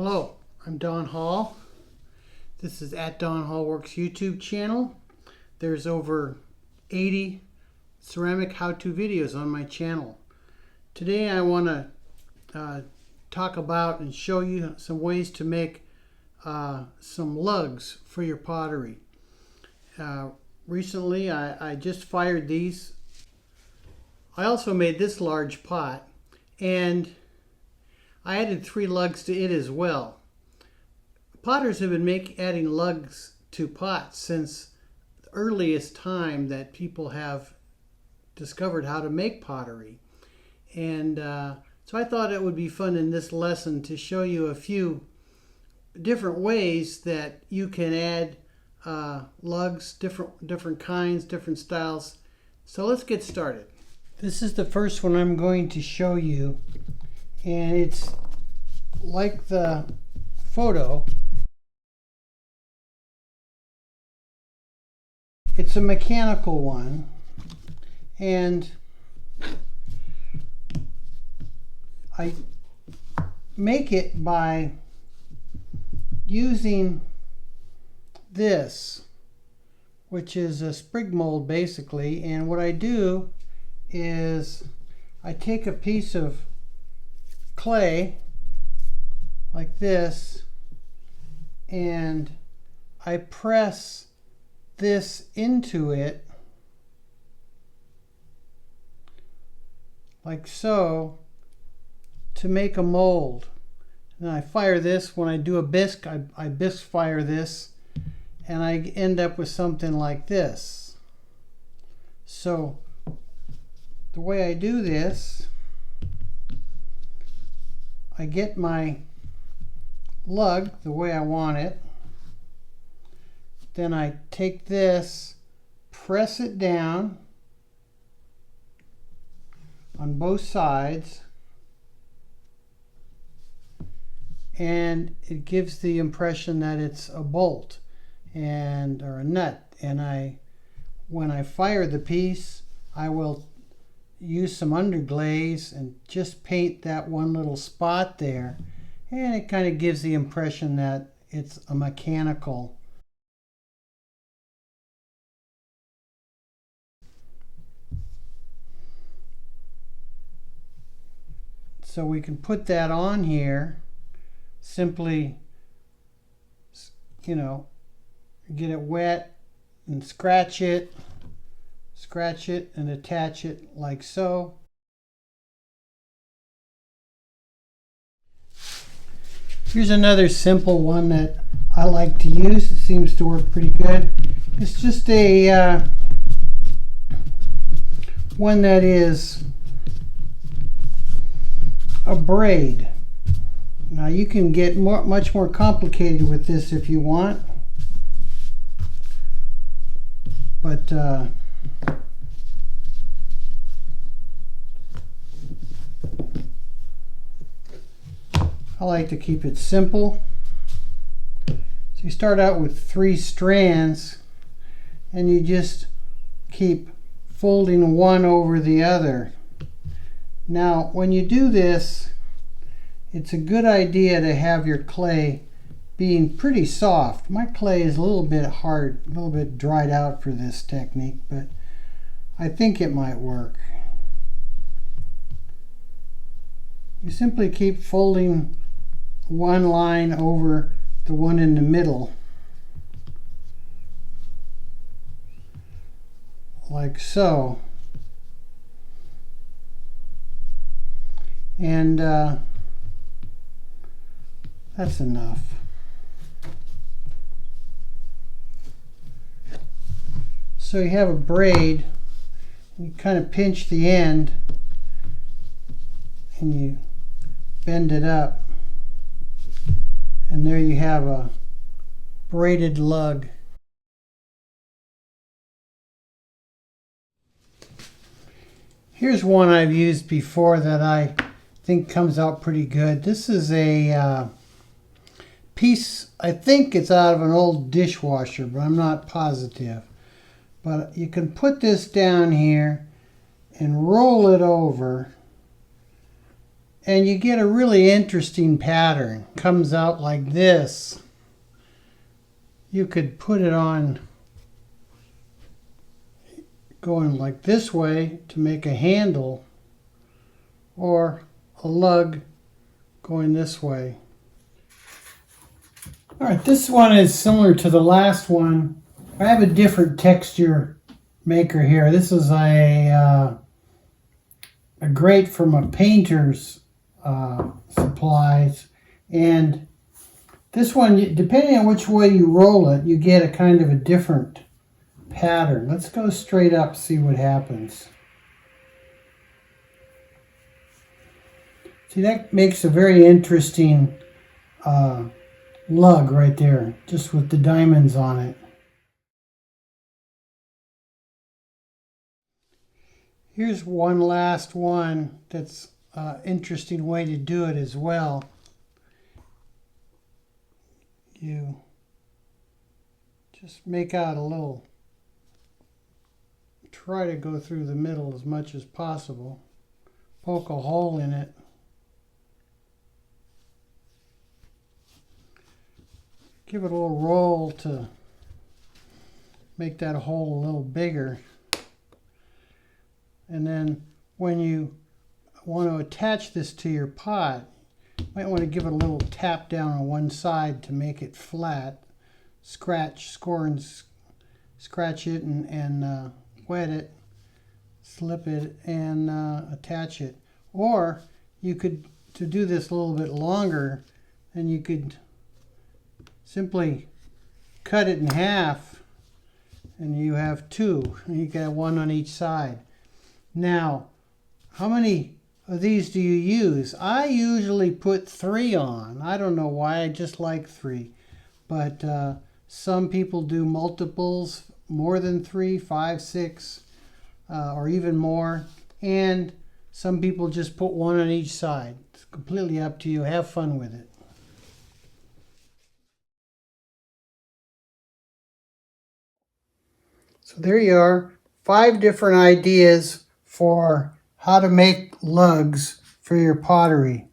Hello, I'm Don Hall. This is at Don Hall Works YouTube channel. There's over 80 ceramic how-to videos on my channel. Today I want to talk about and show you some ways to make some lugs for your pottery. Recently I just fired these. I also made this large pot, and I added 3 lugs to it as well. Potters have been adding lugs to pots since the earliest time that people have discovered how to make pottery. And so I thought it would be fun in this lesson to show you a few different ways that you can add lugs, different kinds, different styles. So let's get started. This is the first one I'm going to show you, and it's like the photo. It's a mechanical one, and I make it by using this, which is a sprig mold basically. And what I do is I take a piece of clay like this, and I press this into it like so to make a mold. And I fire this. When I do a bisque, I bisque fire this, and I end up with something like this. So the way I do this, I get my lug the way I want it. Then I take this, press it down on both sides, and it gives the impression that it's a bolt or a nut. And when I fire the piece, I will use some underglaze and just paint that one little spot there, and it kind of gives the impression that it's a mechanical. So we can put that on here, simply, get it wet and scratch it and attach it like so. Here's another simple one that I like to use. It seems to work pretty good. It's just a one that is a braid. Now you can get much more complicated with this if you want, but I like to keep it simple. So you start out with 3 strands, and you just keep folding one over the other. Now when you do this, it's a good idea to have your clay being pretty soft. My clay is a little bit hard, a little bit dried out for this technique, but I think it might work. You simply keep folding one line over the one in the middle, like so. And that's enough. So you have a braid, you kind of pinch the end and you bend it up, and there you have a braided lug. Here's one I've used before that I think comes out pretty good. This is a piece, I think it's out of an old dishwasher, but I'm not positive. But you can put this down here and roll it over and you get a really interesting pattern. Comes out like this. You could put it on going like this way to make a handle, or a lug going this way. All right, this one is similar to the last one. I have a different texture maker here. This is a grate from a painter's supplies, and this one, depending on which way you roll it, you get a kind of a different pattern. Let's go straight up, see what happens. See, that makes a very interesting lug right there, just with the diamonds on it. Here's one last one that's an interesting way to do it as well. You just make out a little, try to go through the middle as much as possible, poke a hole in it. Give it a little roll to make that hole a little bigger. And then when you want to attach this to your pot, you might want to give it a little tap down on one side to make it flat. Scratch it and wet it, slip it, and attach it. Or you could, to do this a little bit longer, and you could simply cut it in half, and you have two. And you got one on each side. Now, how many of these do you use? I usually put 3 on. I don't know why, I just like 3. But some people do multiples, more than 3, 5, 6, or even more. And some people just put 1 on each side. It's completely up to you. Have fun with it. So there you are, 5 different ideas for how to make lugs for your pottery.